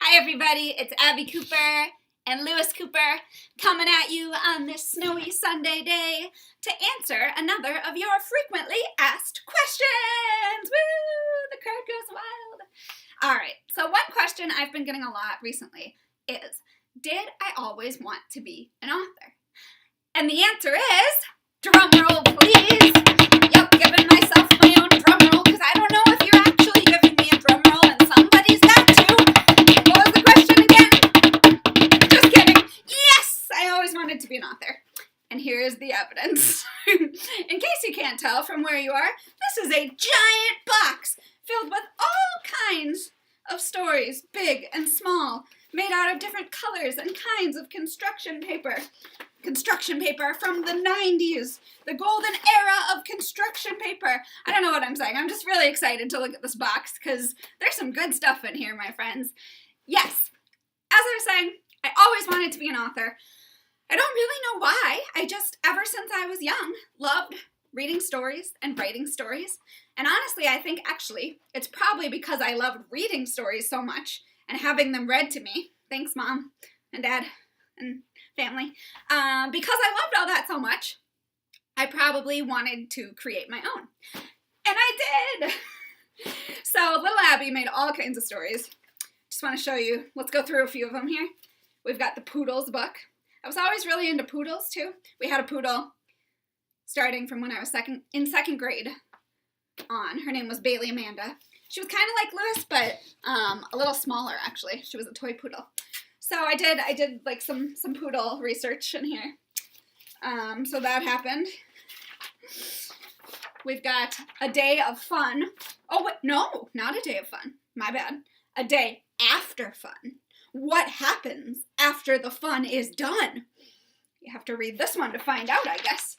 Hi everybody, it's Abby Cooper and Lewis Cooper coming at you on this snowy Sunday day to answer another of your frequently asked questions. Woo! The crowd goes wild. Alright, so one question I've been getting a lot recently is, did I always want to be an author? And the answer is, drum roll please. Yep, giving myself my own drum roll because I don't know if you're actually giving me a drum roll and somebody's got to. What was the question again? Just kidding. Yes, I always wanted to be an author. And here is the evidence. In case you can't tell from where you are, this is a giant box filled with all kinds of stories, big and small, made out of different colors and kinds of construction paper. Construction paper from the 90s, the golden era of construction paper. I don't know what I'm saying. I'm just really excited to look at this box because there's some good stuff in here, my friends. Yes, as I was saying, I always wanted to be an author. I don't really know why. I just, ever since I was young, loved reading stories and writing stories. And honestly, I think actually it's probably because I loved reading stories so much and having them read to me. Thanks, Mom and Dad and family. Because I loved all that so much, I probably wanted to create my own. And I did! So little Abby made all kinds of stories. Just want to show you. Let's go through a few of them here. We've got the Poodles book. I was always really into poodles too. We had a poodle starting from when I was in second grade on. Her name was Bailey Amanda. She was kind of like Lewis, but a little smaller actually. She was a toy poodle. So I did like some poodle research in here. So that happened. We've got A Day of Fun. Oh, wait, no, not A Day of Fun. My bad. A Day After Fun. What happens after the fun is done? You have to read this one to find out, I guess.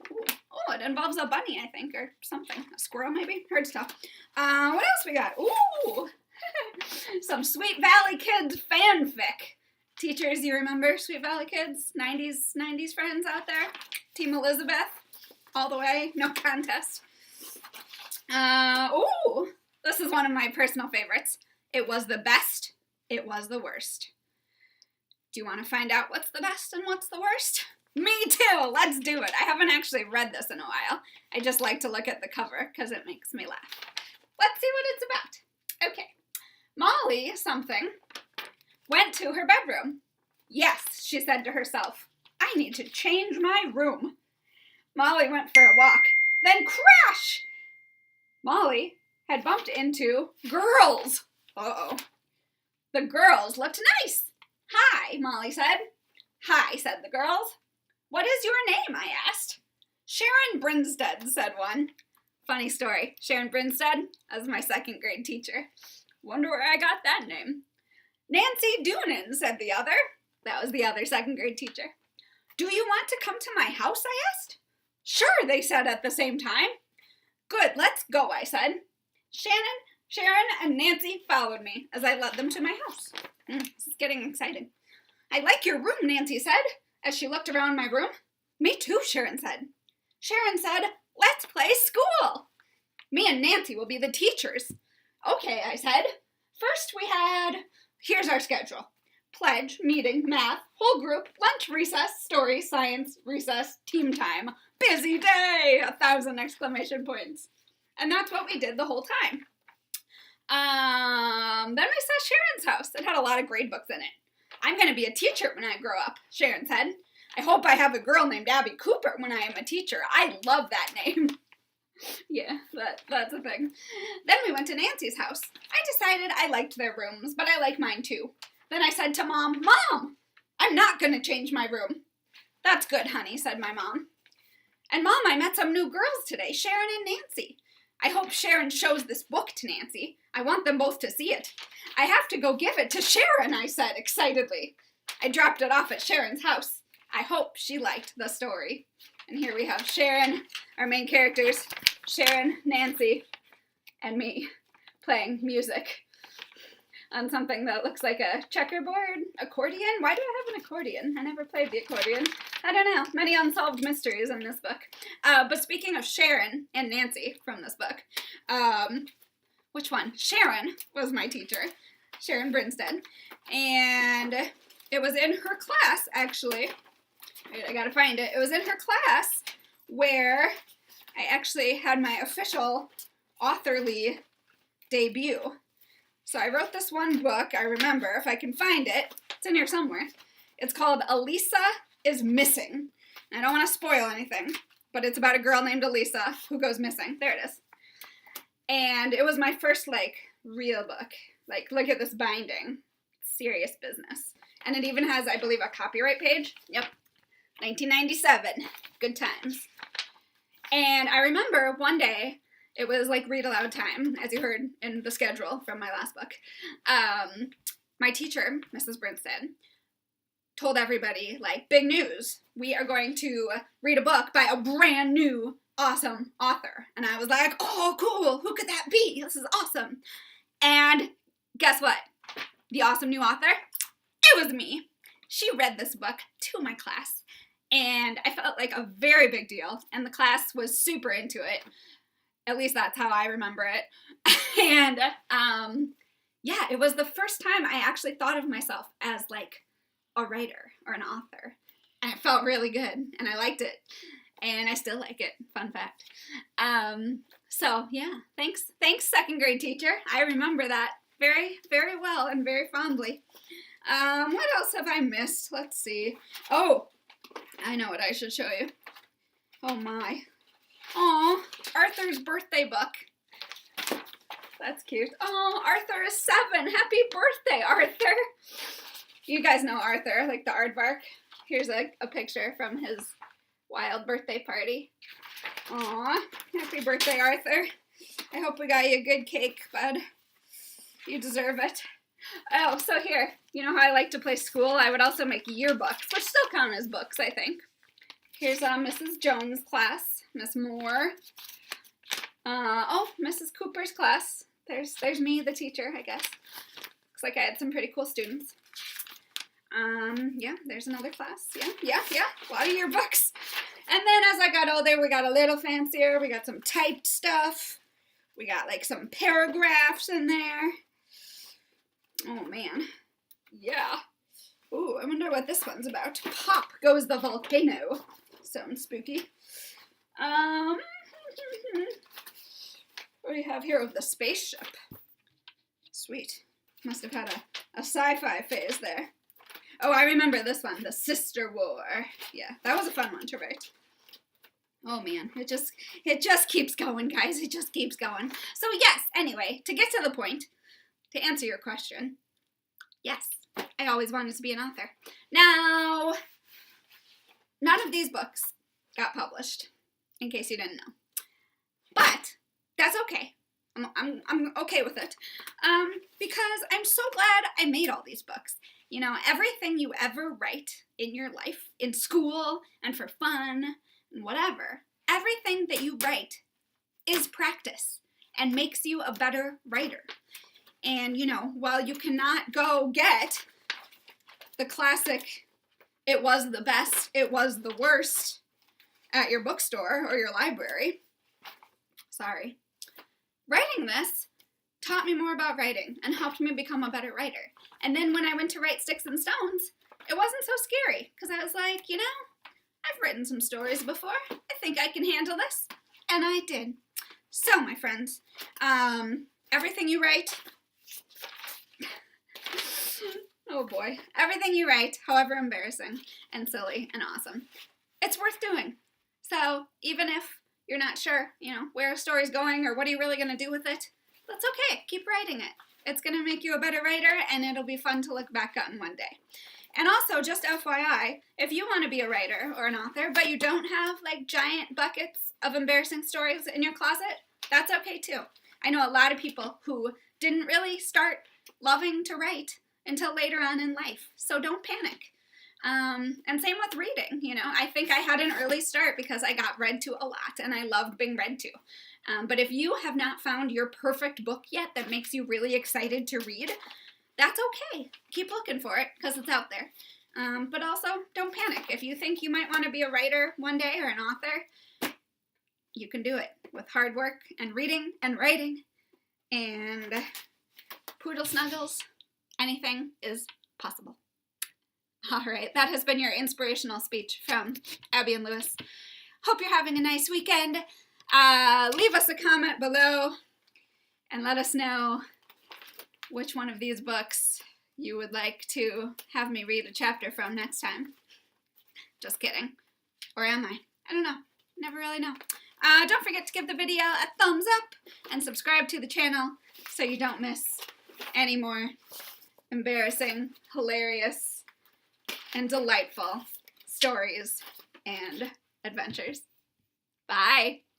Ooh. Oh, it involves a bunny, I think, or something. A squirrel, maybe? Hard stuff. What else we got? Ooh! Some Sweet Valley Kids fanfic. Teachers, you remember Sweet Valley Kids? 90s friends out there? Team Elizabeth? All the way? No contest. Ooh! This is one of my personal favorites. It was the best. It was the worst. Do you want to find out what's the best and what's the worst? Me too! Let's do it. I haven't actually read this in a while. I just like to look at the cover because it makes me laugh. Let's see what it's about. Okay. Molly something went to her bedroom. Yes, she said to herself, I need to change my room. Molly went for a walk. Then crash! Molly had bumped into girls. Uh-oh. The girls looked nice. Hi, Molly said. Hi, said the girls. What is your name? I asked. Sharon Brinstead, said one. Funny story. Sharon Brinstead, that was my second grade teacher. Wonder where I got that name. Nancy Doonan, said the other. That was the other second grade teacher. Do you want to come to my house? I asked. Sure, they said at the same time. Good, let's go, I said. Sharon, and Nancy followed me as I led them to my house. This is getting exciting. I like your room, Nancy said, as she looked around my room. Me too, Sharon said. Sharon said, let's play school. Me and Nancy will be the teachers. Okay, I said. First here's our schedule. Pledge, meeting, math, whole group, lunch, recess, story, science, recess, team time. Busy day! 1,000 exclamation points. And that's what we did the whole time. Then we saw Sharon's house. It had a lot of grade books in it. I'm going to be a teacher when I grow up, Sharon said. I hope I have a girl named Abby Cooper when I am a teacher. I love that name. Yeah, that's a thing. Then we went to Nancy's house. I decided I liked their rooms, but I like mine too. Then I said to Mom, Mom, I'm not going to change my room. That's good, honey, said my mom. And Mom, I met some new girls today, Sharon and Nancy. I hope Sharon shows this book to Nancy. I want them both to see it. I have to go give it to Sharon, I said excitedly. I dropped it off at Sharon's house. I hope she liked the story. And here we have Sharon, our main characters, Sharon, Nancy, and me playing music on something that looks like a checkerboard accordion. Why do I have an accordion? I never played the accordion. I don't know. Many unsolved mysteries in this book. But speaking of Sharon and Nancy from this book, which one? Sharon was my teacher, Sharon Brinstead. And it was in her class, actually. Wait, I gotta find it. It was in her class where I actually had my official authorly debut. So I wrote this one book, I remember, if I can find it. It's in here somewhere. It's called Elisa is Missing. I don't want to spoil anything, but it's about a girl named Elisa who goes missing. There it is. And it was my first, real book. Look at this binding. Serious business. And it even has, I believe, a copyright page. Yep. 1997. Good times. And I remember one day, it was read aloud time, as you heard in the schedule from my last book. My teacher, Mrs. Brinstead, told everybody, big news. We are going to read a book by a brand new, awesome author. And I was like, oh, cool. Who could that be? This is awesome. And guess what? The awesome new author? It was me. She read this book to my class. And I felt like a very big deal. And the class was super into it. At least that's how I remember it. And, yeah, it was the first time I actually thought of myself as, a writer or an author. And it felt really good. And I liked it. And I still like it. Fun fact. So, yeah, thanks, second grade teacher. I remember that very, very well and very fondly. What else have I missed? Let's see. Oh, I know what I should show you. Oh, my. Aw, Arthur's birthday book. That's cute. Oh, Arthur is 7. Happy birthday, Arthur. You guys know Arthur, the aardvark. Here's a picture from his wild birthday party. Aw, happy birthday, Arthur. I hope we got you a good cake, bud. You deserve it. Oh, so here, you know how I like to play school? I would also make yearbooks, which still count as books, I think. Here's Mrs. Jones' class. Miss Moore. Mrs. Cooper's class. There's me, the teacher, I guess. Looks like I had some pretty cool students. Yeah, there's another class. Yeah. A lot of yearbooks. And then as I got older, we got a little fancier. We got some typed stuff. We got, some paragraphs in there. Oh, man. Yeah. Ooh, I wonder what this one's about. Pop goes the volcano. Sounds spooky. What do we have here of the spaceship? Sweet. Must have had a sci-fi phase there. Oh, I remember this one, the Sister War. Yeah, that was a fun one to write. Oh man, it just keeps going, guys. It just keeps going. So yes, anyway, to get to the point, to answer your question, yes, I always wanted to be an author. Now, none of these books got published, in case you didn't know. But that's okay. I'm okay with it. Because I'm so glad I made all these books. You know, everything you ever write in your life, in school and for fun and whatever, everything that you write is practice and makes you a better writer. And, you know, while you cannot go get the classic, it was the best, it was the worst at your bookstore or your library, sorry, writing this taught me more about writing and helped me become a better writer. And then when I went to write Sticks and Stones, it wasn't so scary because I was like, you know, I've written some stories before. I think I can handle this. And I did. So, my friends, everything you write, oh boy, everything you write, however embarrassing and silly and awesome, it's worth doing. So, even if you're not sure, you know, where a story's going or what are you really going to do with it, that's okay. Keep writing it. It's going to make you a better writer, and it'll be fun to look back on one day. And also, just FYI, if you want to be a writer or an author, but you don't have, like, giant buckets of embarrassing stories in your closet, that's okay, too. I know a lot of people who didn't really start loving to write until later on in life, so don't panic. And same with reading, you know. I think I had an early start because I got read to a lot, and I loved being read to. But if you have not found your perfect book yet that makes you really excited to read, that's okay. Keep looking for it because it's out there. But also, don't panic. If you think you might want to be a writer one day or an author, you can do it with hard work and reading and writing and poodle snuggles anything is possible. All right, that has been your inspirational speech from Abby and Lewis. Hope you're having a nice weekend. Leave us a comment below and let us know which one of these books you would like to have me read a chapter from next time. Just kidding. Or am I? I don't know. Never really know. Don't forget to give the video a thumbs up and subscribe to the channel so you don't miss any more embarrassing, hilarious, and delightful stories and adventures. Bye!